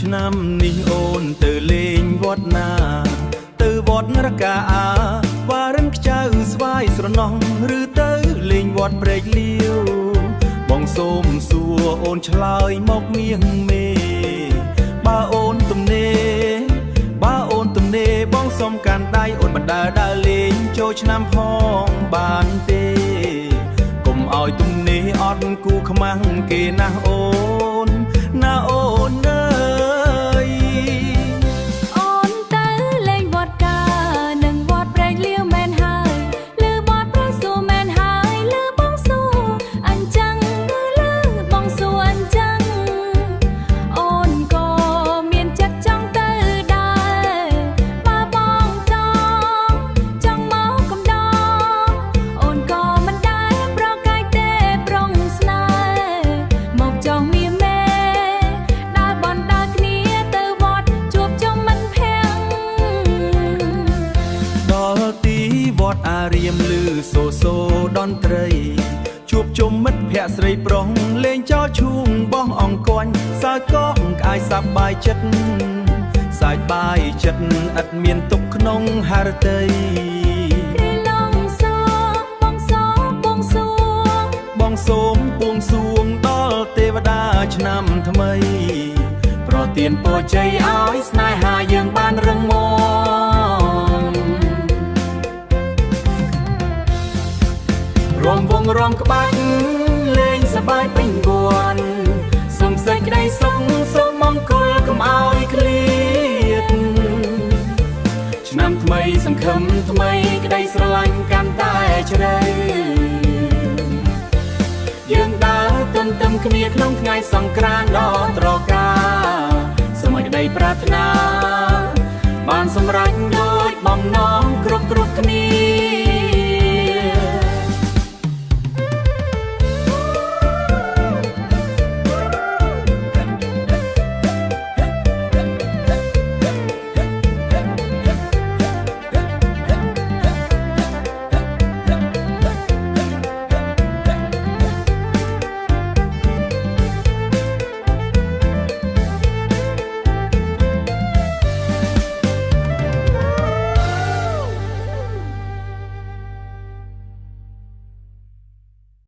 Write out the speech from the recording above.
ឆ្នាំនេះអូនទៅលេងវត្តណាទៅវត្តរកាវ៉ារិនខ្ចៅស្វាយស្រណោះឬទៅលេងវត្តព្រែកលាវបងសូមសួរអូនឆ្លើយមកមៀងមេបើអូនទំនេរបងសុំកាន់ដៃអូនបណ្ដើដើរលេងចូលឆ្នាំផងបានទេកុំឲ្យទំនេរអត់គូខ្មាំងគេណាអូនណាអូនអើយអូនទៅលេងវត្តកានិងវត្តព្រែកលាវមែនហើយលឺបទប្រសួរមែនហើយលឺបងសួរអញ្ចឹងលឺបងសួរអញ្ចឹងអូនក៏មានចិត្តចង់ទៅដែរបើបងចង់មកកំដរអូនក៏មិនដែរប្រកែកទេប្រុងស្នេហ៍មកចង់មានមេដើរបន់ដើរគ្នាទៅវត្តជួបជុំមិនភាំងដល់ទីវត្តអារាមលឺសូតន្ត្រីជួបជុំមិត្តភក្តិស្រីប្រុសលេងចោលឈូងបោះអង្គាញ់សើកកក្អាយសប្បាយចិត្តសាច់បាយចិត្តឥតមានទុកក្នុងហរតីគ្រាឡងសបងសបងសូមពួងសួងដល់ទេវតាឆ្នាំថ្មីប្រទានពរជ័យឲ្យស្នេហាយើងបានរឹងមាំរំវងរំក្បាច់លេងសប្បាយពេញវត្តសូមសេចក្តីសុខសូមមង្គលកុំឲ្យឃ្លាតឆ្នាំថ្មីសង្ឃឹមថ្មីក្តីស្រឡាញ់កាន់តែជ្រៅយើងដើរទន្ទឹមគ្នាក្នុងថ្ងៃសង្ក្រាន្តដ៏ត្រកាសូមឲ្យក្តីប្រាថ្នាបានសម្រេចដូចបំណង